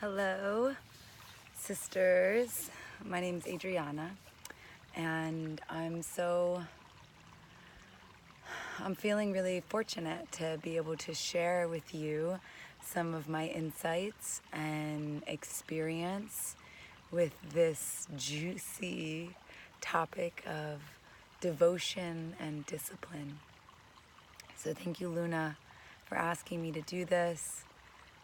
Hello, sisters. My name's Adriana, and I'm feeling really fortunate to be able to share with you some of my insights and experience with this juicy topic of devotion and discipline. So thank you, Luna, for asking me to do this,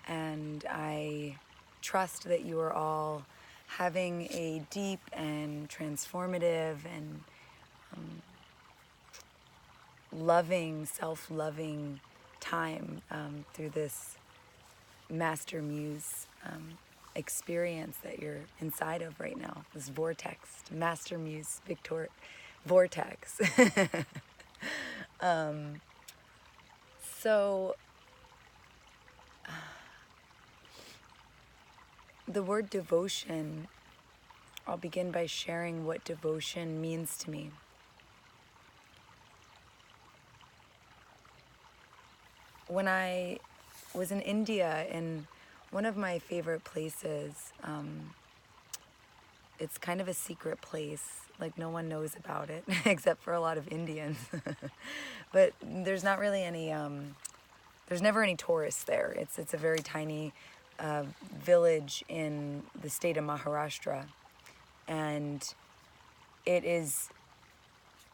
and I trust that you are all having a deep and transformative and loving, self-loving time through this Master Muse experience that you're inside of right now, this vortex, Master Muse vortex. So the word devotion, I'll begin by sharing what devotion means to me. When I was in India, in one of my favorite places, it's kind of a secret place, like no one knows about it except for a lot of Indians. But there's not really any, there's never any tourists there. It's a very tiny village in the state of Maharashtra, and it is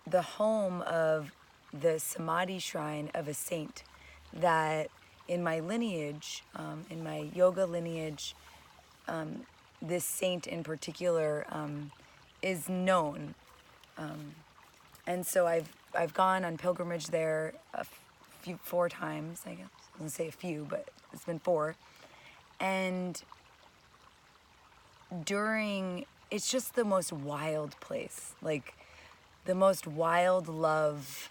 the home of the Samadhi shrine of a saint that in my lineage, in my yoga lineage, this saint in particular is known. And so I've gone on pilgrimage there four times, I guess. I was gonna say a few, but it's been four. And it's just the most wild place, like the most wild love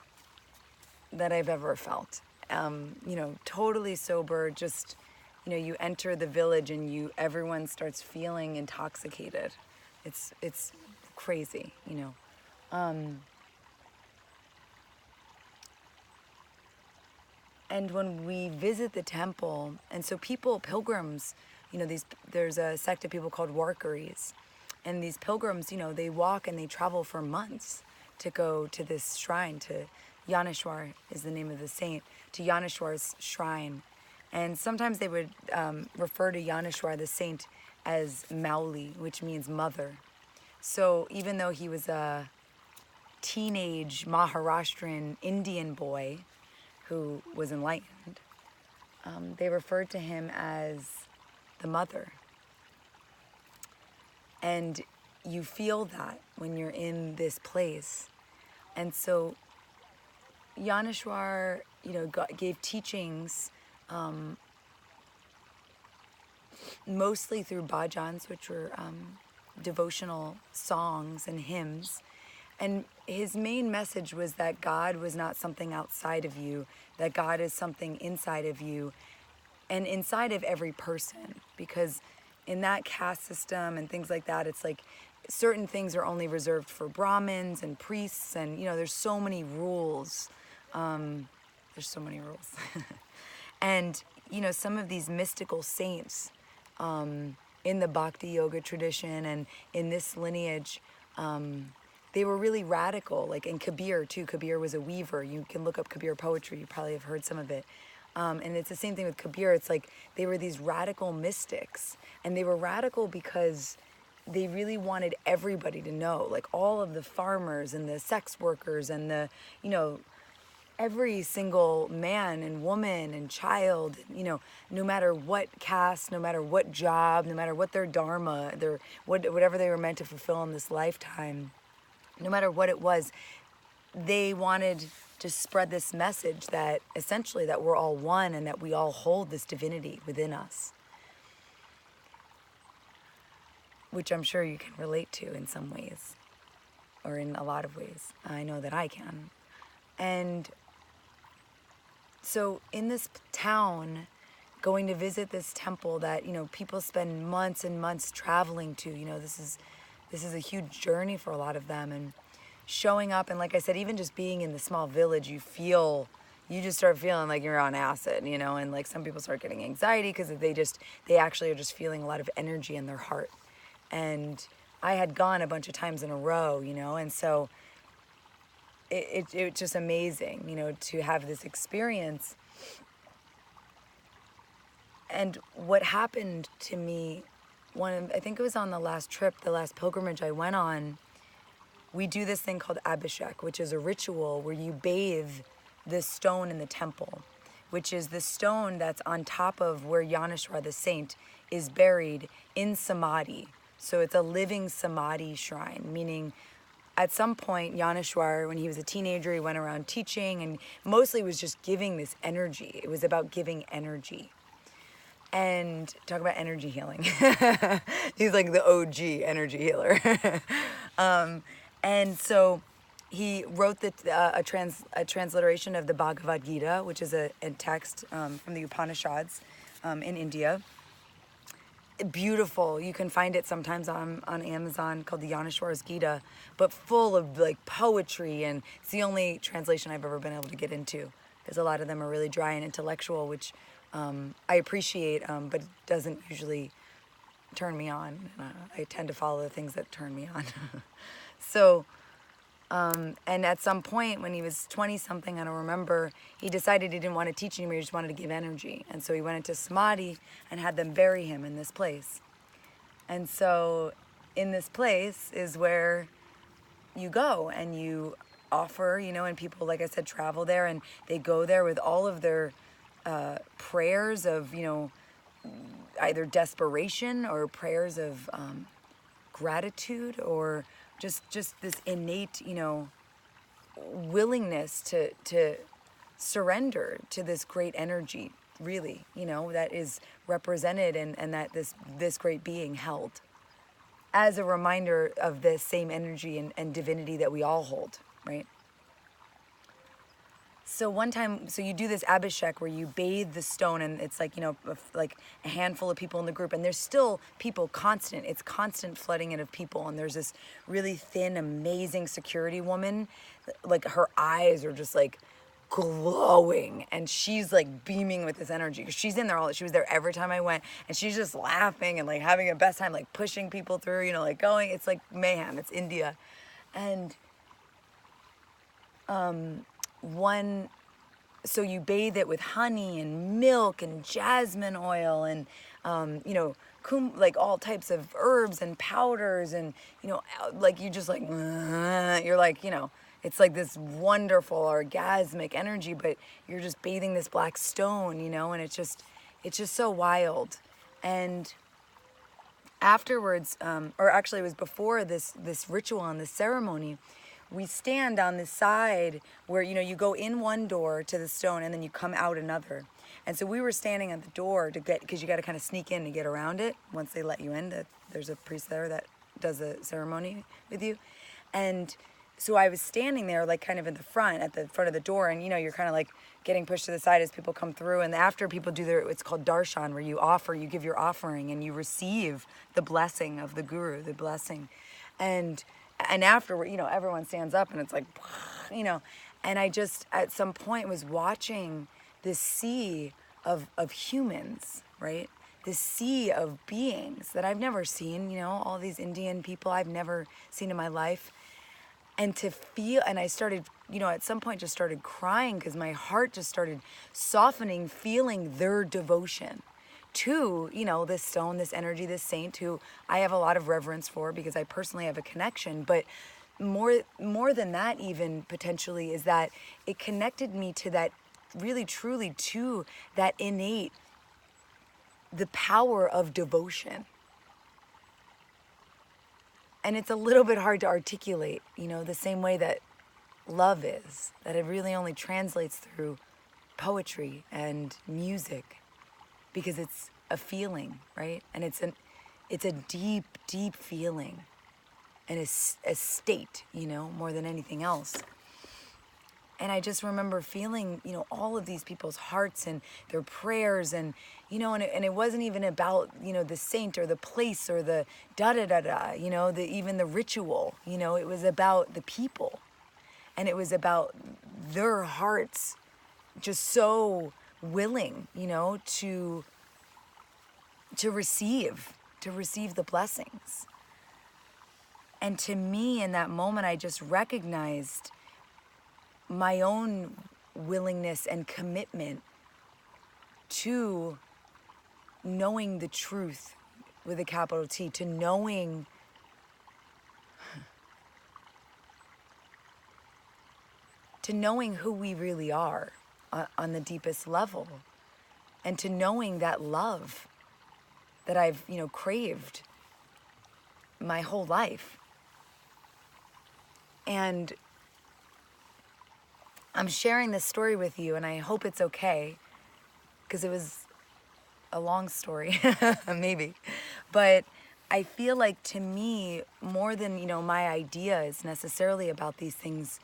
that I've ever felt. Totally sober, just, you enter the village and everyone starts feeling intoxicated. It's crazy, And when we visit the temple, and so pilgrims, there's a sect of people called Warkaris, and these pilgrims, they walk and they travel for months to go to this shrine, to Yaneshwar is the name of the saint, to Yaneshwar's shrine. And sometimes they would refer to Yaneshwar, the saint, as Mauli, which means mother. So even though he was a teenage Maharashtrian Indian boy who was enlightened, they referred to him as the mother. And you feel that when you're in this place. And so Yaneshwar, gave teachings mostly through bhajans, which were devotional songs and hymns. And his main message was that God was not something outside of you, that God is something inside of you and inside of every person. Because in that caste system and things like that, it's like certain things are only reserved for Brahmins and priests, and there's so many rules. There's so many rules. And some of these mystical saints in the Bhakti yoga tradition and in this lineage, they were really radical. Like in Kabir too. Kabir was a weaver. You can look up Kabir poetry. You probably have heard some of it. And it's the same thing with Kabir. It's like they were these radical mystics, and they were radical because they really wanted everybody to know, like all of the farmers and the sex workers and the, every single man and woman and child, no matter what caste, no matter what job, no matter what their dharma, whatever they were meant to fulfill in this lifetime, no matter what it was, they wanted to spread this message that essentially that we're all one and that we all hold this divinity within us, which I'm sure you can relate to in some ways, or in a lot of ways. I know that I can. And so in this town, going to visit this temple that, people spend months and months traveling to, this is a huge journey for a lot of them, and showing up, and like I said, even just being in the small village, you feel you just start feeling like you're on acid, you know, and like some people start getting anxiety because they actually are just feeling a lot of energy in their heart. And I had gone a bunch of times in a row, you know, and so it's just amazing, you know, to have this experience. And what happened to me, I think it was on the last trip, the last pilgrimage I went on, we do this thing called Abhishek, which is a ritual where you bathe this stone in the temple, which is the stone that's on top of where Yaneshwar, the saint, is buried in Samadhi. So it's a living Samadhi shrine, meaning at some point, Yaneshwar, when he was a teenager, he went around teaching and mostly was just giving this energy. It was about giving energy. And talk about energy healing. He's like the OG energy healer. And so he wrote a transliteration of the Bhagavad Gita, which is a text from the Upanishads in India. Beautiful. You can find it sometimes on Amazon, called the Yaneshwar's Gita, but full of like poetry, and it's the only translation I've ever been able to get into, because a lot of them are really dry and intellectual, which I appreciate, but it doesn't usually turn me on. I tend to follow the things that turn me on. So, and at some point when he was 20-something, I don't remember, he decided he didn't want to teach anymore, he just wanted to give energy. And so he went into Samadhi and had them bury him in this place. And so in this place is where you go and you offer, you know, and people, like I said, travel there, and they go there with all of their prayers of, you know, either desperation or prayers of gratitude, or just this innate, you know, willingness to surrender to this great energy, really, you know, that is represented and that this great being held, as a reminder of the same energy and divinity that we all hold, right? So one time, so you do this Abhishek where you bathe the stone, and it's like, you know, like a handful of people in the group, and there's still people constant. It's constant flooding in of people, and there's this really thin, amazing security woman, like her eyes are just like glowing, and she's like beaming with this energy because she's in there she was there every time I went, and she's just laughing and like having a best time, like pushing people through, you know, like going. It's like mayhem. It's India, and so you bathe it with honey and milk and jasmine oil and, you know, like all types of herbs and powders, and, you know, like you just like, you're like, you know, it's like this wonderful orgasmic energy, but you're just bathing this black stone, you know, and it's just so wild. And afterwards, or actually it was before this ritual and this ceremony, we stand on the side where, you know, you go in one door to the stone and then you come out another. And so we were standing at the door because you got to kind of sneak in to get around it once they let you in. There's a priest there that does the ceremony with you. And so I was standing there, like kind of at the front of the door, and, you know, you're kind of like getting pushed to the side as people come through. And after people do it's called darshan, where you give your offering and you receive the blessing of the guru, the blessing. And afterward, you know, everyone stands up and it's like, you know, and I just at some point was watching this sea of humans, right? This sea of beings that I've never seen, you know, all these Indian people I've never seen in my life. And to feel, and I started, you know, at some point just started crying because my heart just started softening, feeling their devotion to, you know, this stone, this energy, this saint who I have a lot of reverence for because I personally have a connection. But more than that, even potentially, is that it connected me to that, really truly to that innate, the power of devotion. And it's a little bit hard to articulate, you know, the same way that love is, that it really only translates through poetry and music, because it's a feeling, right? And it's a deep, deep feeling, and a state, you know, more than anything else. And I just remember feeling, you know, all of these people's hearts and their prayers, and, you know, and it wasn't even about, you know, the saint or the place or the da-da-da-da, you know, even the ritual, you know, it was about the people. And it was about their hearts just so willing, to receive the blessings. And to me, in that moment, I just recognized my own willingness and commitment to knowing the truth with a capital T, to knowing who we really are on the deepest level, and to knowing that love that I've, craved my whole life. And I'm sharing this story with you, and I hope it's okay, because it was a long story, maybe. But I feel like, to me, more than, my ideas necessarily about these things,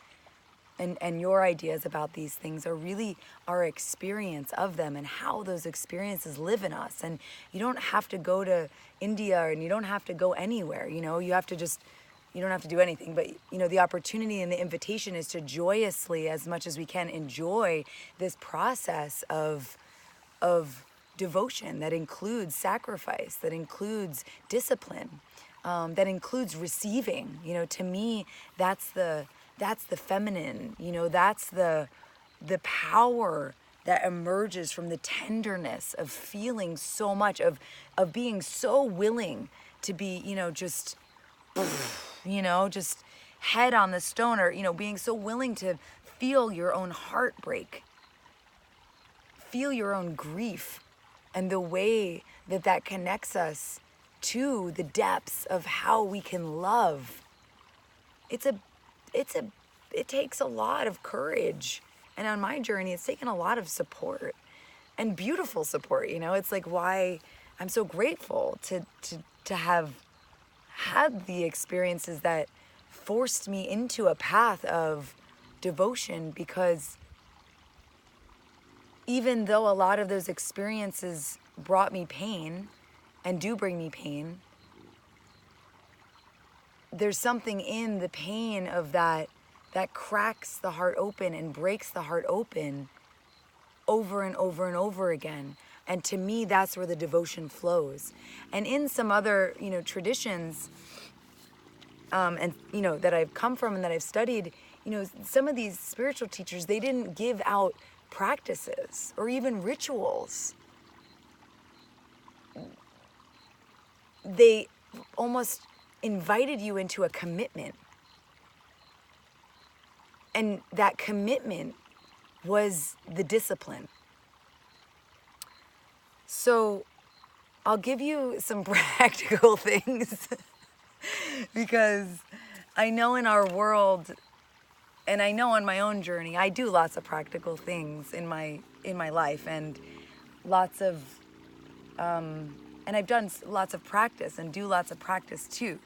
and your ideas about these things, are really our experience of them and how those experiences live in us. And you don't have to go to India, and you don't have to go anywhere, you don't have to do anything, but the opportunity and the invitation is to joyously, as much as we can, enjoy this process of devotion that includes sacrifice, that includes discipline, that includes receiving. To me, that's the feminine. That's the power that emerges from the tenderness of feeling so much, of being so willing to be, just head on the stone, or being so willing to feel your own heartbreak, feel your own grief, and the way that connects us to the depths of how we can love. It takes a lot of courage, and on my journey, it's taken a lot of support, and beautiful support. It's like why I'm so grateful to have had the experiences that forced me into a path of devotion, because even though a lot of those experiences brought me pain and do bring me pain, there's something in the pain of that cracks the heart open and breaks the heart open over and over and over again. And to me, that's where the devotion flows. And in some other, traditions, and, that I've come from and that I've studied, some of these spiritual teachers, they didn't give out practices or even rituals. They almost invited you into a commitment. And that commitment was the discipline. So I'll give you some practical things because I know in our world, and I know on my own journey, I do lots of practical things in my life, and lots of, and I've done lots of practice and do lots of practice too.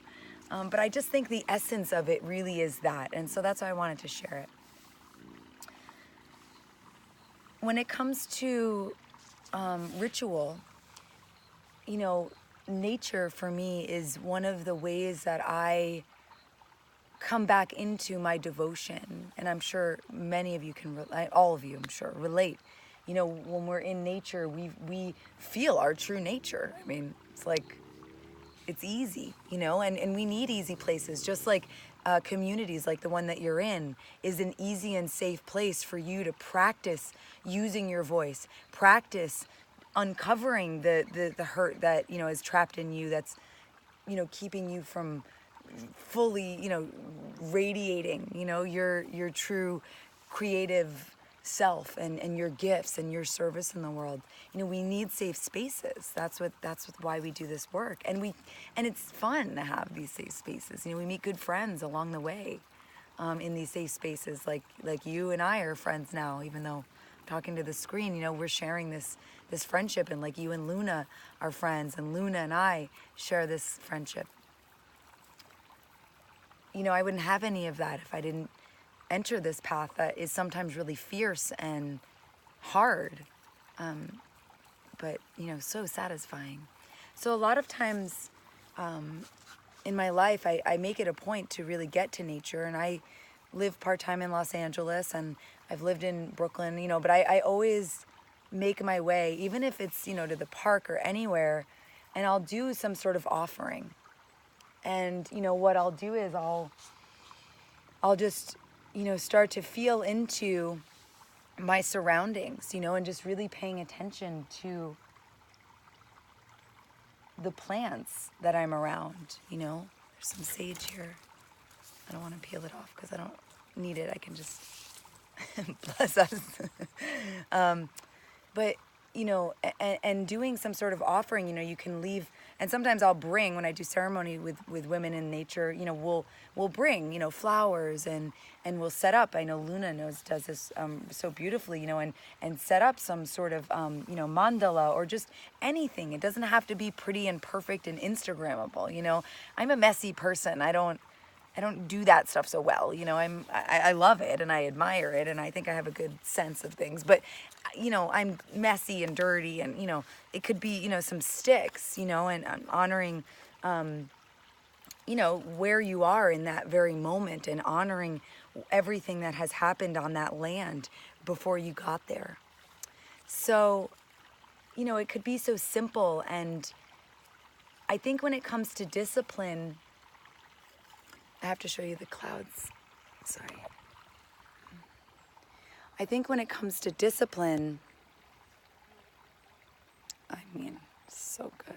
But I just think the essence of it really is that. And so that's why I wanted to share it. When it comes to ritual, nature for me is one of the ways that I come back into my devotion. And I'm sure many of you can, all of you, I'm sure, relate. When we're in nature, we feel our true nature. I mean, it's like, it's easy, and we need easy places, just like communities like the one that you're in is an easy and safe place for you to practice using your voice, practice uncovering the hurt that, is trapped in you, that's, keeping you from fully, radiating, your true creative self and your gifts and your service in the world. We need safe spaces. That's why we do this work. And it's fun to have these safe spaces. We meet good friends along the way in these safe spaces. Like you and I are friends now, even though I'm talking to the screen, we're sharing this friendship, and like you and Luna are friends, and Luna and I share this friendship. I wouldn't have any of that if I didn't enter this path that is sometimes really fierce and hard, but so satisfying. So a lot of times in my life, I make it a point to really get to nature, and I live part-time in Los Angeles, and I've lived in Brooklyn, but I always make my way, even if it's, to the park or anywhere, and I'll do some sort of offering. And, what I'll do is I'll just, start to feel into my surroundings, and just really paying attention to the plants that I'm around, There's some sage here. I don't want to peel it off because I don't need it. I can just bless us. But, and doing some sort of offering, you can leave. And sometimes I'll bring, when I do ceremony with women in nature, we'll bring, flowers and we'll set up. I know Luna does this so beautifully, and set up some sort of, mandala or just anything. It doesn't have to be pretty and perfect and Instagrammable, I'm a messy person. I don't do that stuff so well. I love it and I admire it and I think I have a good sense of things. But, I'm messy and dirty and, it could be, some sticks, and honoring, where you are in that very moment and honoring everything that has happened on that land before you got there. So, it could be so simple. And I think when it comes to discipline, I have to show you the clouds. Sorry. I think when it comes to discipline, so good.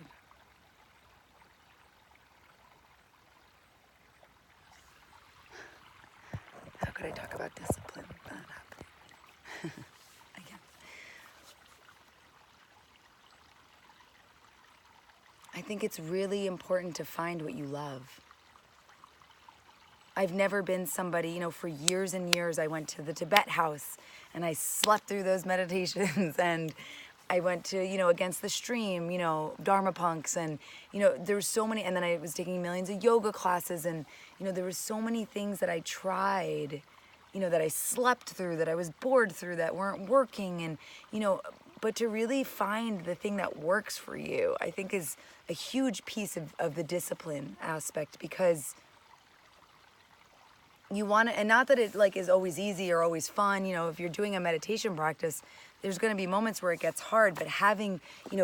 How could I talk about discipline without happening? Again. I think it's really important to find what you love. I've never been somebody, for years and years, I went to the Tibet house and I slept through those meditations and I went to, Against the Stream, Dharma punks and, there were so many, and then I was taking millions of yoga classes and, there were so many things that I tried, that I slept through, that I was bored through, that weren't working and, but to really find the thing that works for you, I think is a huge piece of the discipline aspect because you want to, and not that it is always easy or always fun, if you're doing a meditation practice, there's going to be moments where it gets hard, but having,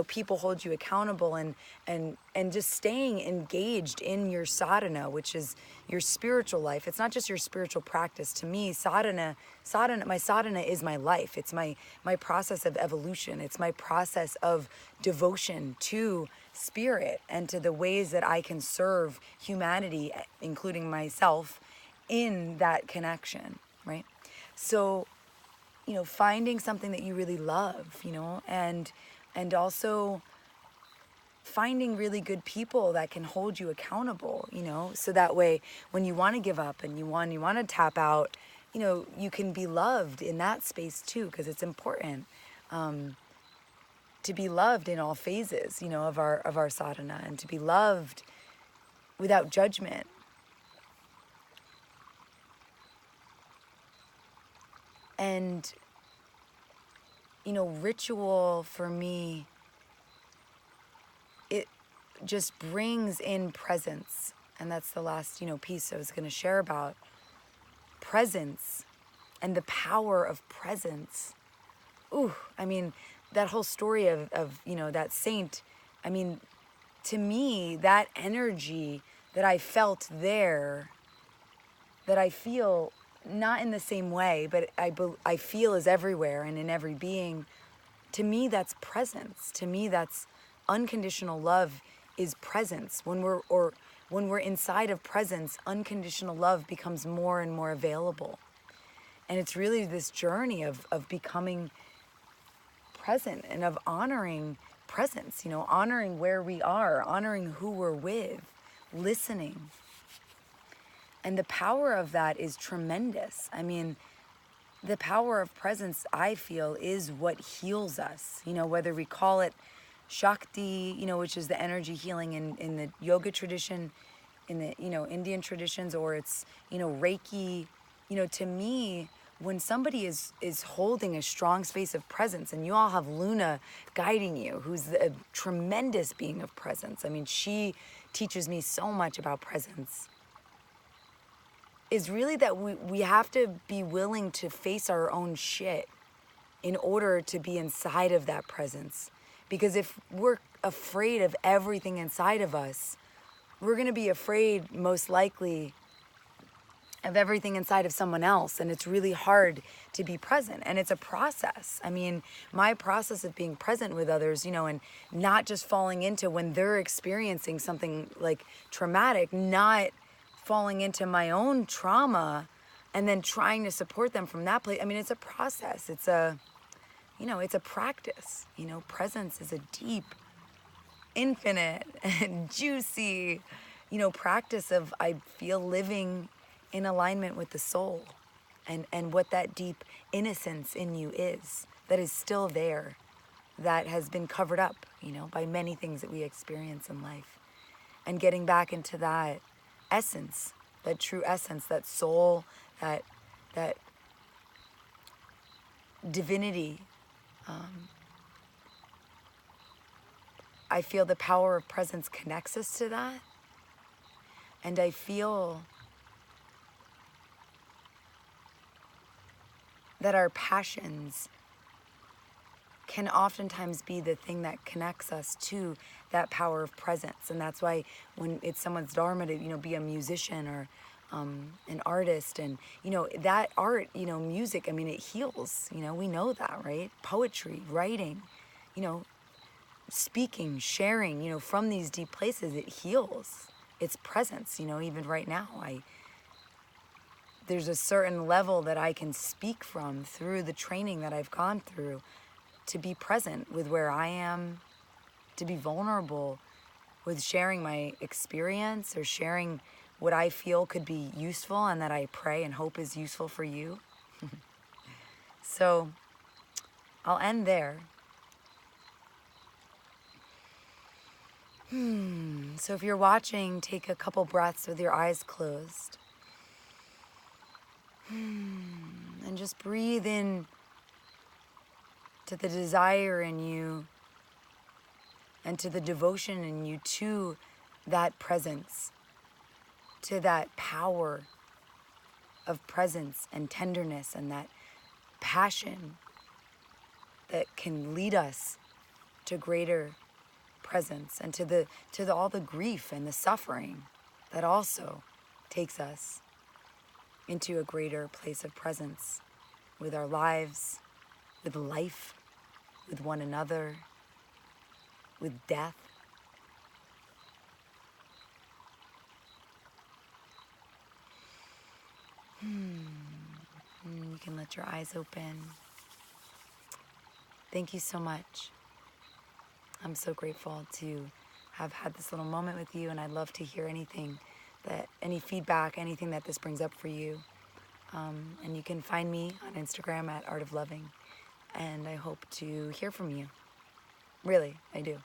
people hold you accountable and just staying engaged in your sadhana, which is your spiritual life. It's not just your spiritual practice. To me, my sadhana is my life. It's my process of evolution. It's my process of devotion to spirit and to the ways that I can serve humanity, including myself, in that connection, right? So, finding something that you really love, and also finding really good people that can hold you accountable, so that way when you want to give up and you want to tap out, you can be loved in that space too, because it's important to be loved in all phases, of our sadhana, and to be loved without judgment. And, ritual for me, it just brings in presence. And that's the last, piece I was going to share about. Presence and the power of presence. Ooh, that whole story of that saint, to me, that energy that I felt there, that I feel not in the same way, but I feel is everywhere and in every being. To me, that's presence. To me, that's unconditional love is presence. When we're inside of presence, unconditional love becomes more and more available. And it's really this journey of becoming present and of honoring presence, honoring where we are, honoring who we're with, listening. And the power of that is tremendous. The power of presence, I feel, is what heals us. Whether we call it Shakti, which is the energy healing in the yoga tradition, in the, Indian traditions, or it's, Reiki. To me, when somebody is holding a strong space of presence, and you all have Luna guiding you, who's a tremendous being of presence. She teaches me so much about presence. is really that we have to be willing to face our own shit in order to be inside of that presence. Because if we're afraid of everything inside of us, we're going to be afraid, most likely, of everything inside of someone else. And it's really hard to be present. And it's a process. I mean, my process of being present with others, you know, and not just falling into when they're experiencing something like traumatic, not falling into my own trauma and then trying to support them from that place. I mean, it's a process. It's a, you know, it's a practice. You know, presence is a deep, infinite, and juicy, you know, practice of, I feel, living in alignment with the soul and what that deep innocence in you is, that is still there, that has been covered up, you know, by many things that we experience in life. And getting back into that essence, that true essence, that soul, that divinity. I feel the power of presence connects us to that. And I feel that our passions can oftentimes be the thing that connects us to that power of presence. And that's why when it's someone's dharma to, you know, be a musician or an artist, and, you know, that art, you know, music, I mean, it heals, you know, we know that, right? Poetry, writing, you know, speaking, sharing, you know, from these deep places, it heals. It's presence, you know, even right now, there's a certain level that I can speak from through the training that I've gone through to be present with where I am, to be vulnerable with sharing my experience or sharing what I feel could be useful and that I pray and hope is useful for you. So I'll end there. So if you're watching, take a couple breaths with your eyes closed. And just breathe in to the desire in you and to the devotion in you to that presence, to that power of presence and tenderness and that passion that can lead us to greater presence and to all the grief and the suffering that also takes us into a greater place of presence with our lives, with life, with one another, with death. You can let your eyes open. Thank you so much. I'm so grateful to have had this little moment with you, and I'd love to hear any feedback, anything that this brings up for you. And you can find me on Instagram at Art of Loving, and I hope to hear from you. Really, I do.